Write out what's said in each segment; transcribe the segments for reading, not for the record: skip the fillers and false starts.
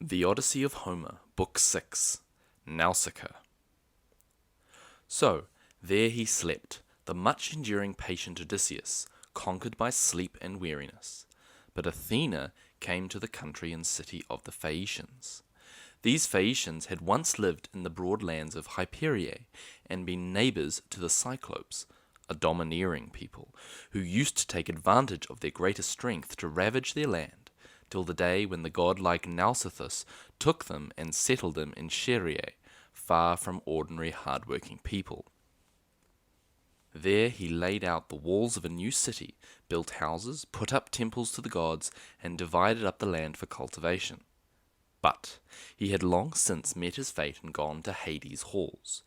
The Odyssey of Homer, Book 6, Nausicaa. So, there he slept, the much-enduring patient Odysseus, conquered by sleep and weariness. But Athena came to the country and city of the Phaeacians. These Phaeacians had once lived in the broad lands of Hyperiae, and been neighbors to the Cyclopes, a domineering people, who used to take advantage of their greater strength to ravage their land, till the day when the godlike Nausithous took them and settled them in Scheria, far from ordinary hard-working people. There he laid out the walls of a new city, built houses, put up temples to the gods, and divided up the land for cultivation. But he had long since met his fate and gone to Hades' halls,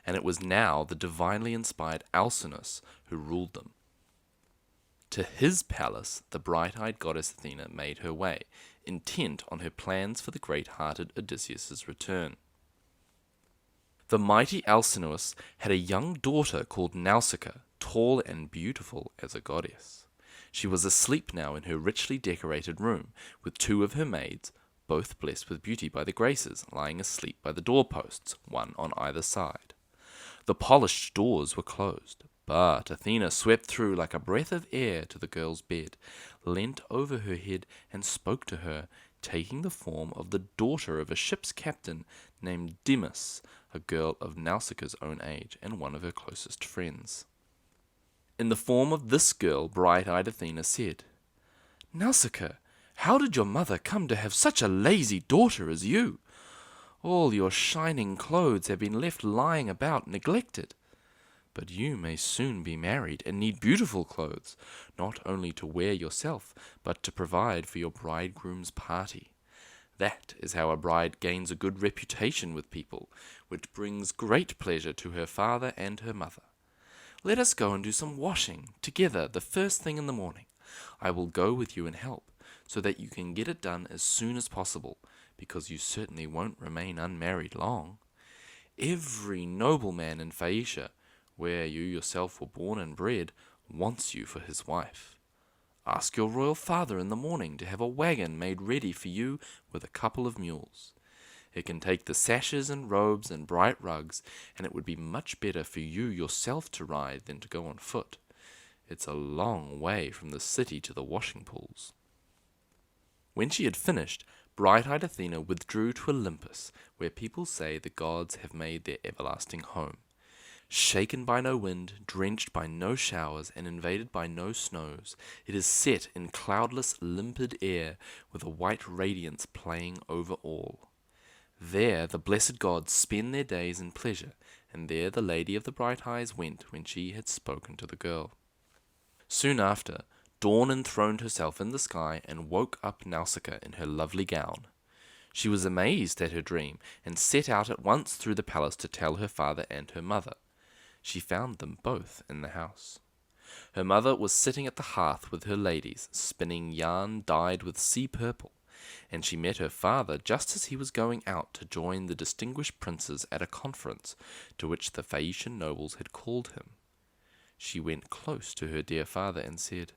and it was now the divinely inspired Alcinous who ruled them. To his palace the bright-eyed goddess Athena made her way, intent on her plans for the great-hearted Odysseus' return. The mighty Alcinous had a young daughter called Nausicaa, tall and beautiful as a goddess. She was asleep now in her richly decorated room, with two of her maids, both blessed with beauty by the Graces, lying asleep by the doorposts, one on either side. The polished doors were closed, but Athena swept through like a breath of air to the girl's bed, leant over her head, and spoke to her, taking the form of the daughter of a ship's captain named Demas, a girl of Nausicaa's own age, and one of her closest friends. In the form of this girl, bright-eyed Athena said, "Nausicaa, how did your mother come to have such a lazy daughter as you? All your shining clothes have been left lying about neglected. But you may soon be married and need beautiful clothes, not only to wear yourself, but to provide for your bridegroom's party. That is how a bride gains a good reputation with people, which brings great pleasure to her father and her mother. Let us go and do some washing together the first thing in the morning. I will go with you and help, so that you can get it done as soon as possible, because you certainly won't remain unmarried long. Every nobleman in Phaeacia, where you yourself were born and bred, wants you for his wife. Ask your royal father in the morning to have a wagon made ready for you with a couple of mules. It can take the sashes and robes and bright rugs, and it would be much better for you yourself to ride than to go on foot. It's a long way from the city to the washing pools." When she had finished, bright-eyed Athena withdrew to Olympus, where people say the gods have made their everlasting home. Shaken by no wind, drenched by no showers, and invaded by no snows, it is set in cloudless, limpid air, with a white radiance playing over all. There the blessed gods spend their days in pleasure, and there the lady of the bright eyes went when she had spoken to the girl. Soon after, Dawn enthroned herself in the sky and woke up Nausicaa in her lovely gown. She was amazed at her dream, and set out at once through the palace to tell her father and her mother. She found them both in the house. Her mother was sitting at the hearth with her ladies, spinning yarn dyed with sea purple, and she met her father just as he was going out to join the distinguished princes at a conference to which the Phaeacian nobles had called him. She went close to her dear father and said,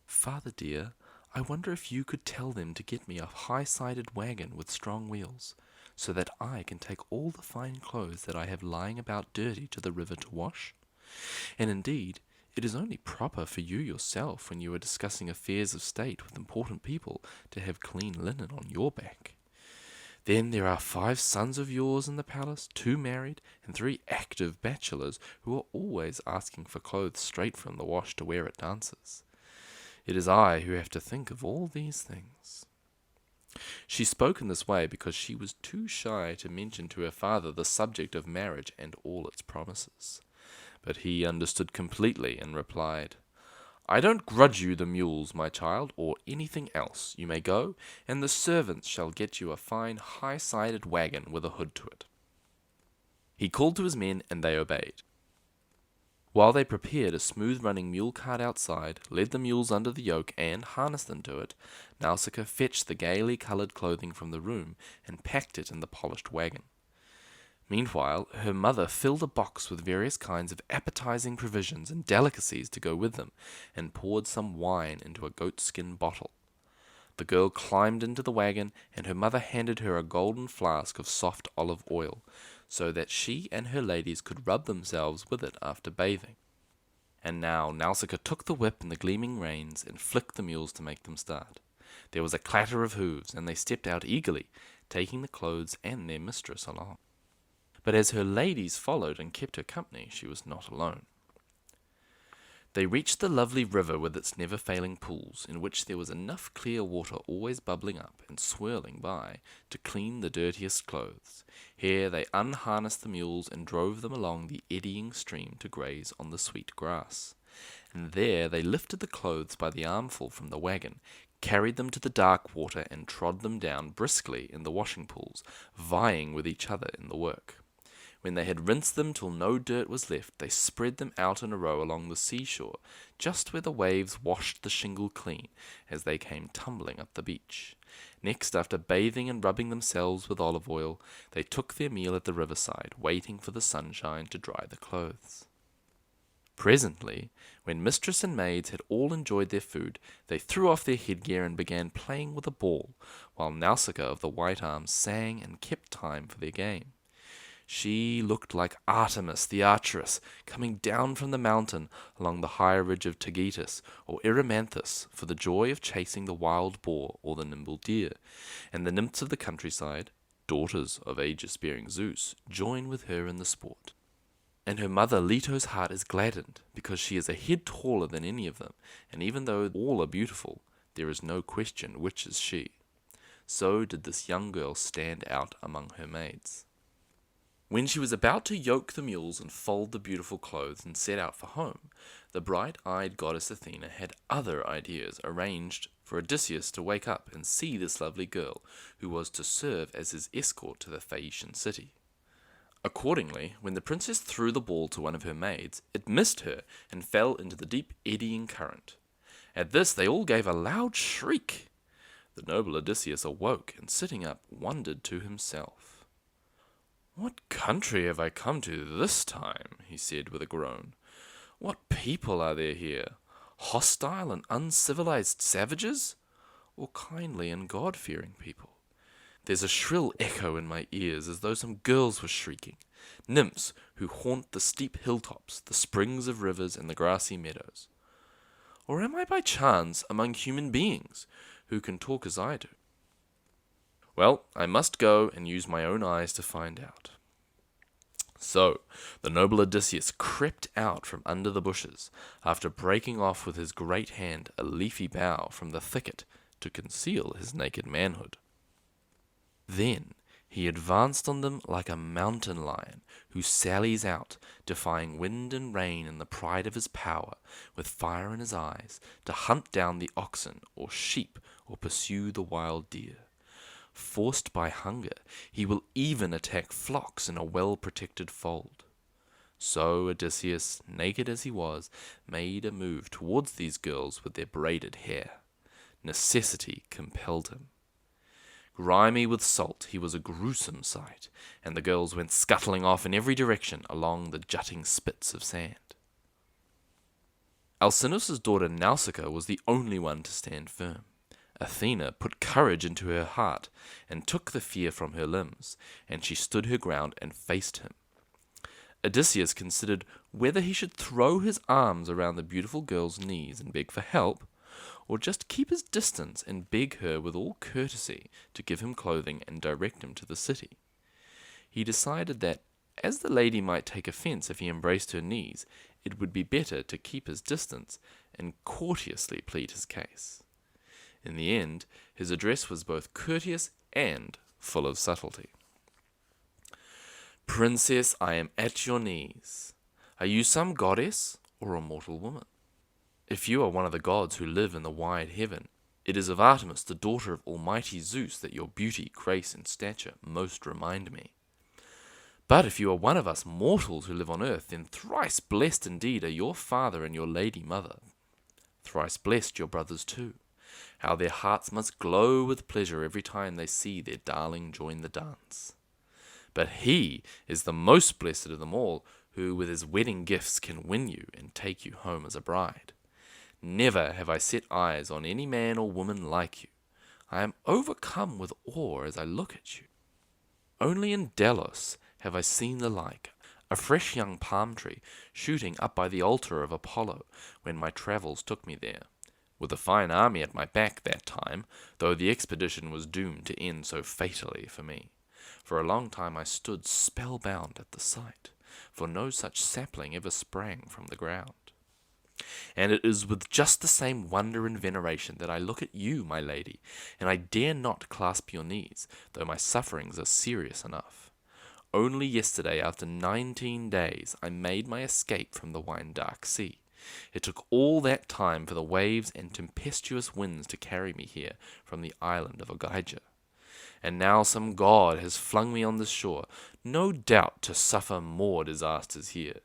"Father dear, I wonder if you could tell them to get me a high-sided wagon with strong wheels, so that I can take all the fine clothes that I have lying about dirty to the river to wash? And indeed, it is only proper for you yourself, when you are discussing affairs of state with important people, to have clean linen on your back. Then there are 5 sons of yours in the palace, 2 married, and 3 active bachelors, who are always asking for clothes straight from the wash to wear at dances. It is I who have to think of all these things." She spoke in this way because she was too shy to mention to her father the subject of marriage and all its promises. But he understood completely and replied, "I don't grudge you the mules, my child, or anything else. You may go, and the servants shall get you a fine high-sided wagon with a hood to it." He called to his men, and they obeyed. While they prepared a smooth-running mule cart outside, led the mules under the yoke, and harnessed them to it, Nausicaa fetched the gaily coloured clothing from the room, and packed it in the polished wagon. Meanwhile, her mother filled a box with various kinds of appetizing provisions and delicacies to go with them, and poured some wine into a goatskin bottle. The girl climbed into the wagon, and her mother handed her a golden flask of soft olive oil, so that she and her ladies could rub themselves with it after bathing. And now Nausicaa took the whip and the gleaming reins, and flicked the mules to make them start. There was a clatter of hooves, and they stepped out eagerly, taking the clothes and their mistress along. But as her ladies followed and kept her company, she was not alone. They reached the lovely river with its never-failing pools, in which there was enough clear water always bubbling up and swirling by to clean the dirtiest clothes. Here they unharnessed the mules and drove them along the eddying stream to graze on the sweet grass. And there they lifted the clothes by the armful from the wagon, carried them to the dark water, and trod them down briskly in the washing pools, vying with each other in the work. When they had rinsed them till no dirt was left, they spread them out in a row along the seashore, just where the waves washed the shingle clean as they came tumbling up the beach. Next, after bathing and rubbing themselves with olive oil, they took their meal at the riverside, waiting for the sunshine to dry the clothes. Presently, when mistress and maids had all enjoyed their food, they threw off their headgear and began playing with a ball, while Nausicaa of the white arms sang and kept time for their game. She looked like Artemis the archeress, coming down from the mountain along the high ridge of Taygetus, or Erymanthus, for the joy of chasing the wild boar or the nimble deer, and the nymphs of the countryside, daughters of aegis-bearing Zeus, join with her in the sport. And her mother Leto's heart is gladdened, because she is a head taller than any of them, and even though all are beautiful, there is no question which is she. So did this young girl stand out among her maids. When she was about to yoke the mules and fold the beautiful clothes and set out for home, the bright-eyed goddess Athena had other ideas arranged for Odysseus to wake up and see this lovely girl, who was to serve as his escort to the Phaeacian city. Accordingly, when the princess threw the ball to one of her maids, it missed her and fell into the deep eddying current. At this they all gave a loud shriek. The noble Odysseus awoke, and sitting up, wondered to himself. "What country have I come to this time?" he said with a groan. "What people are there here? Hostile and uncivilized savages? Or kindly and God-fearing people? There's a shrill echo in my ears as though some girls were shrieking, nymphs who haunt the steep hilltops, the springs of rivers, and the grassy meadows. Or am I by chance among human beings who can talk as I do? Well, I must go and use my own eyes to find out." So the noble Odysseus crept out from under the bushes, after breaking off with his great hand a leafy bough from the thicket to conceal his naked manhood. Then he advanced on them like a mountain lion who sallies out, defying wind and rain in the pride of his power, with fire in his eyes, to hunt down the oxen or sheep or pursue the wild deer. Forced by hunger, he will even attack flocks in a well-protected fold. So Odysseus, naked as he was, made a move towards these girls with their braided hair. Necessity compelled him. Grimy with salt, he was a gruesome sight, and the girls went scuttling off in every direction along the jutting spits of sand. Alcinous's daughter Nausicaa was the only one to stand firm. Athena put courage into her heart and took the fear from her limbs, and she stood her ground and faced him. Odysseus considered whether he should throw his arms around the beautiful girl's knees and beg for help, or just keep his distance and beg her with all courtesy to give him clothing and direct him to the city. He decided that, as the lady might take offense if he embraced her knees, it would be better to keep his distance and courteously plead his case. In the end, his address was both courteous and full of subtlety. "Princess, I am at your knees. Are you some goddess or a mortal woman? If you are one of the gods who live in the wide heaven, it is of Artemis, the daughter of almighty Zeus, that your beauty, grace, and stature most remind me. But if you are one of us mortals who live on earth, then thrice blessed indeed are your father and your lady mother. Thrice blessed your brothers too. How their hearts must glow with pleasure every time they see their darling join the dance. But he is the most blessed of them all, who with his wedding gifts can win you and take you home as a bride. Never have I set eyes on any man or woman like you. I am overcome with awe as I look at you. Only in Delos have I seen the like, a fresh young palm tree shooting up by the altar of Apollo when my travels took me there, with a fine army at my back that time, though the expedition was doomed to end so fatally for me. For a long time I stood spellbound at the sight, for no such sapling ever sprang from the ground. And it is with just the same wonder and veneration that I look at you, my lady, and I dare not clasp your knees, though my sufferings are serious enough. Only yesterday, after 19 days, I made my escape from the wine-dark sea. It took all that time for the waves and tempestuous winds to carry me here from the island of Ogygia. And now some god has flung me on this shore, no doubt to suffer more disasters here.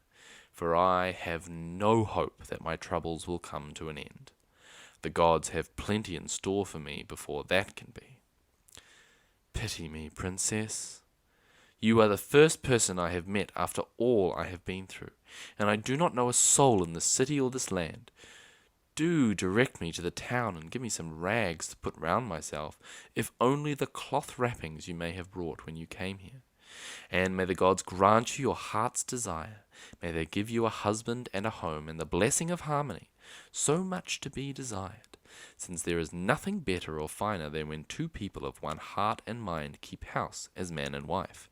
For I have no hope that my troubles will come to an end. The gods have plenty in store for me before that can be. Pity me, princess. You are the first person I have met after all I have been through, and I do not know a soul in this city or this land. Do direct me to the town and give me some rags to put round myself, if only the cloth wrappings you may have brought when you came here. And may the gods grant you your heart's desire. May they give you a husband and a home and the blessing of harmony, so much to be desired, since there is nothing better or finer than when two people of one heart and mind keep house as man and wife,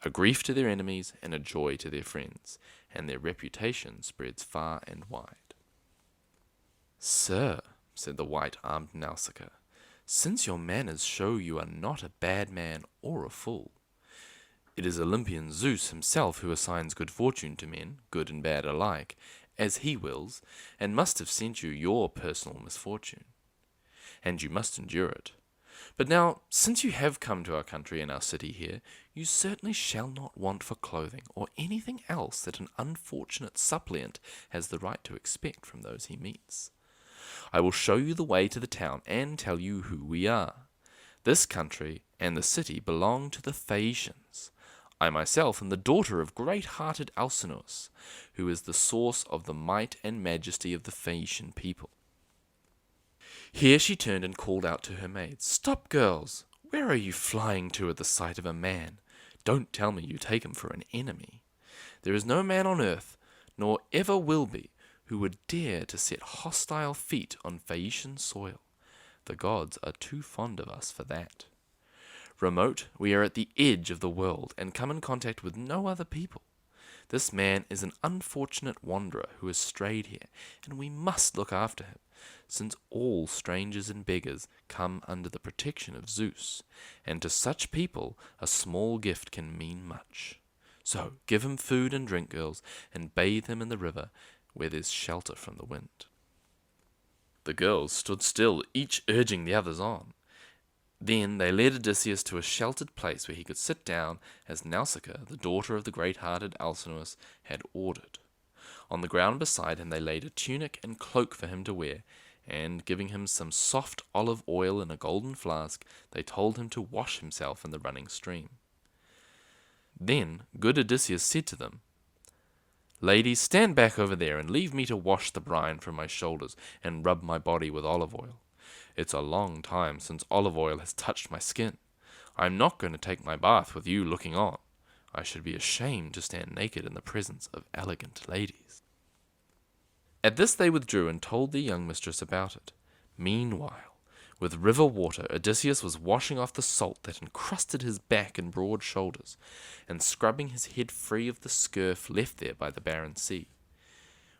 a grief to their enemies and a joy to their friends, and their reputation spreads far and wide. Sir, said the white-armed Nausicaa, since your manners show you are not a bad man or a fool, it is Olympian Zeus himself who assigns good fortune to men, good and bad alike, as he wills, and must have sent you your personal misfortune. And you must endure it. But now, since you have come to our country and our city here, you certainly shall not want for clothing, or anything else that an unfortunate suppliant has the right to expect from those he meets. I will show you the way to the town, and tell you who we are. This country and the city belong to the Phaeacians. I myself am the daughter of great-hearted Alcinous, who is the source of the might and majesty of the Phaeacian people. Here she turned and called out to her maids, Stop, girls! Where are you flying to at the sight of a man? Don't tell me you take him for an enemy. There is no man on earth, nor ever will be, who would dare to set hostile feet on Phaeacian soil. The gods are too fond of us for that. Remote, we are at the edge of the world, and come in contact with no other people. This man is an unfortunate wanderer who has strayed here, and we must look after him, since all strangers and beggars come under the protection of Zeus, and to such people a small gift can mean much. So give him food and drink, girls, and bathe him in the river, where there's shelter from the wind. The girls stood still, each urging the others on. Then they led Odysseus to a sheltered place where he could sit down, as Nausicaa, the daughter of the great-hearted Alcinous, had ordered. On the ground beside him they laid a tunic and cloak for him to wear, and, giving him some soft olive oil in a golden flask, they told him to wash himself in the running stream. Then good Odysseus said to them, Ladies, stand back over there, and leave me to wash the brine from my shoulders and rub my body with olive oil. It's a long time since olive oil has touched my skin. I'm not going to take my bath with you looking on. I should be ashamed to stand naked in the presence of elegant ladies. At this they withdrew and told their young mistress about it. Meanwhile, with river water, Odysseus was washing off the salt that encrusted his back and broad shoulders, and scrubbing his head free of the scurf left there by the barren sea.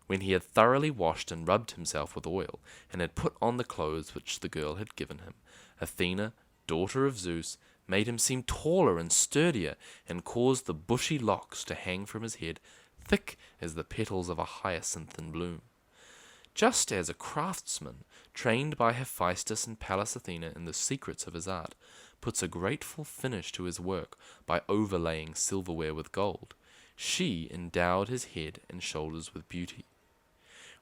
When he had thoroughly washed and rubbed himself with oil, and had put on the clothes which the girl had given him, Athena, daughter of Zeus, made him seem taller and sturdier, and caused the bushy locks to hang from his head, thick as the petals of a hyacinth in bloom. Just as a craftsman, trained by Hephaestus and Pallas Athena in the secrets of his art, puts a grateful finish to his work by overlaying silverware with gold, she endowed his head and shoulders with beauty.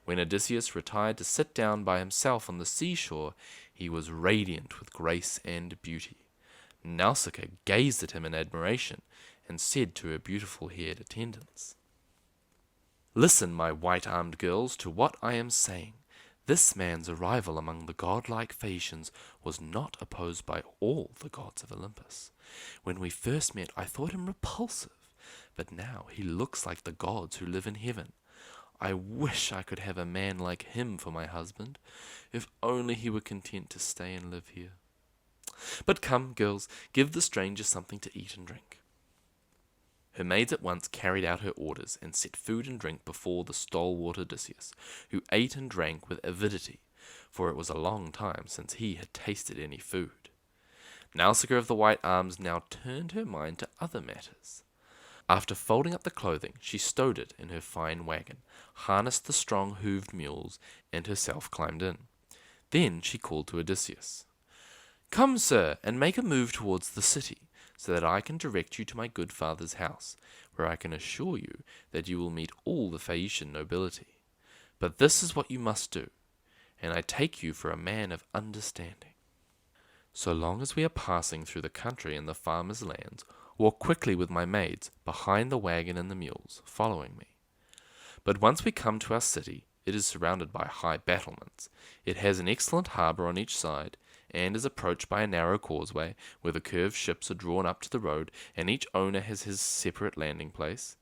When Odysseus retired to sit down by himself on the seashore, he was radiant with grace and beauty. Nausicaa gazed at him in admiration, and said to her beautiful-haired attendants, Listen, my white-armed girls, to what I am saying. This man's arrival among the godlike Phaeacians was not opposed by all the gods of Olympus. When we first met, I thought him repulsive, but now he looks like the gods who live in heaven. I wish I could have a man like him for my husband, if only he were content to stay and live here. But come, girls, give the stranger something to eat and drink." Her maids at once carried out her orders and set food and drink before the stalwart Odysseus, who ate and drank with avidity, for it was a long time since he had tasted any food. Nausicaa of the white arms now turned her mind to other matters. After folding up the clothing, she stowed it in her fine wagon, harnessed the strong hooved mules, and herself climbed in. Then she called to Odysseus, "Come, sir, and make a move towards the city, so that I can direct you to my good father's house, where I can assure you that you will meet all the Phaeacian nobility. But this is what you must do, and I take you for a man of understanding. So long as we are passing through the country and the farmers' lands, walk quickly with my maids, behind the wagon and the mules, following me. But once we come to our city, it is surrounded by high battlements. It has an excellent harbour on each side, and is approached by a narrow causeway, where the curved ships are drawn up to the road, and each owner has his separate landing place.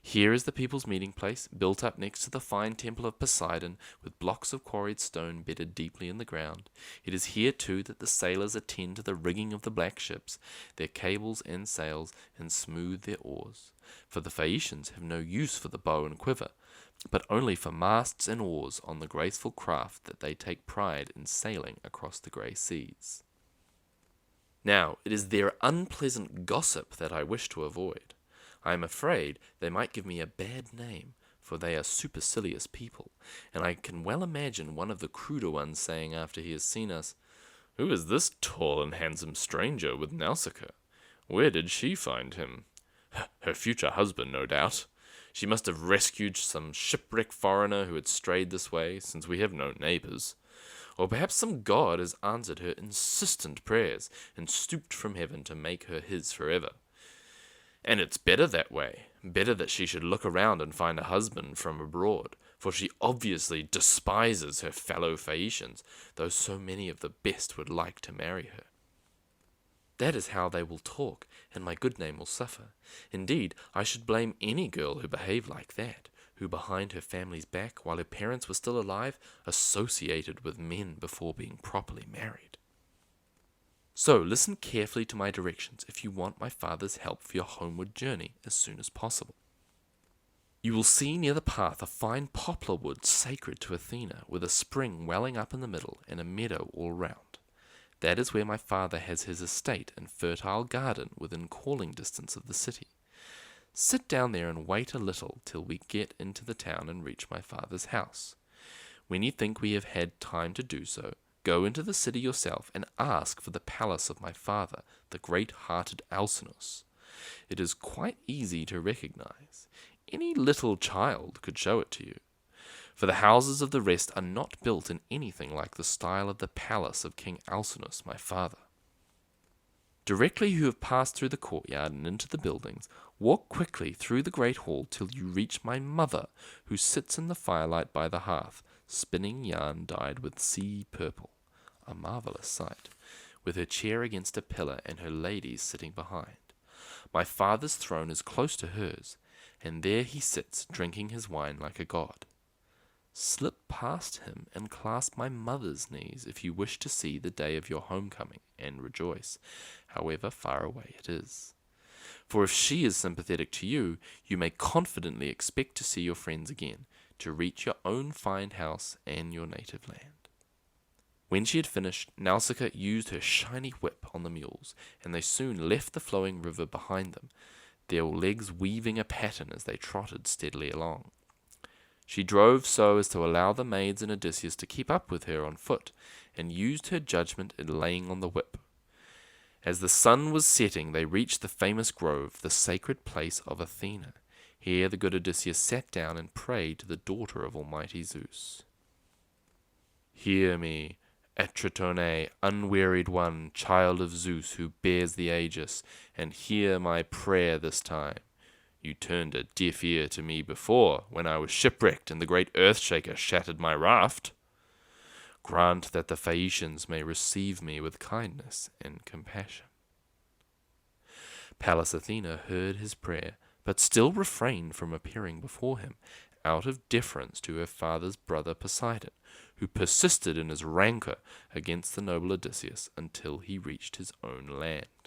Here is the people's meeting place, built up next to the fine temple of Poseidon, with blocks of quarried stone bedded deeply in the ground. It is here, too, that the sailors attend to the rigging of the black ships, their cables and sails, and smooth their oars. For the Phaeacians have no use for the bow and quiver, but only for masts and oars on the graceful craft that they take pride in sailing across the grey seas. Now, it is their unpleasant gossip that I wish to avoid. I am afraid they might give me a bad name, for they are supercilious people, and I can well imagine one of the cruder ones saying after he has seen us, "Who is this tall and handsome stranger with Nausicaa? Where did she find him? Her future husband, no doubt. She must have rescued some shipwrecked foreigner who had strayed this way, since we have no neighbours. Or perhaps some god has answered her insistent prayers, and stooped from heaven to make her his forever. And it's better that way, better that she should look around and find a husband from abroad, for she obviously despises her fellow Phaeacians, though so many of the best would like to marry her. That is how they will talk, and my good name will suffer. Indeed, I should blame any girl who behaved like that, who behind her family's back, while her parents were still alive, associated with men before being properly married. So listen carefully to my directions if you want my father's help for your homeward journey as soon as possible. You will see near the path a fine poplar wood sacred to Athena, with a spring welling up in the middle and a meadow all round. That is where my father has his estate and fertile garden within calling distance of the city. Sit down there and wait a little till we get into the town and reach my father's house. When you think we have had time to do so, go into the city yourself and ask for the palace of my father, the great-hearted Alcinous. It is quite easy to recognize. Any little child could show it to you. For the houses of the rest are not built in anything like the style of the palace of King Alcinous, my father. Directly you have passed through the courtyard and into the buildings, walk quickly through the great hall till you reach my mother, who sits in the firelight by the hearth, spinning yarn dyed with sea purple, a marvellous sight, with her chair against a pillar and her ladies sitting behind. My father's throne is close to hers, and there he sits drinking his wine like a god. Slip past him and clasp my mother's knees if you wish to see the day of your homecoming and rejoice, however far away it is. For if she is sympathetic to you, you may confidently expect to see your friends again, to reach your own fine house and your native land." When she had finished, Nausicaa used her shiny whip on the mules, and they soon left the flowing river behind them, their legs weaving a pattern as they trotted steadily along. She drove so as to allow the maids and Odysseus to keep up with her on foot, and used her judgment in laying on the whip. As the sun was setting, they reached the famous grove, the sacred place of Athena. Here the good Odysseus sat down and prayed to the daughter of almighty Zeus. "Hear me, Atritone, unwearied one, child of Zeus who bears the Aegis, and hear my prayer this time. You turned a deaf ear to me before, when I was shipwrecked and the great earth-shaker shattered my raft. Grant that the Phaeacians may receive me with kindness and compassion." Pallas Athena heard his prayer, but still refrained from appearing before him, out of deference to her father's brother Poseidon, who persisted in his rancor against the noble Odysseus until he reached his own land.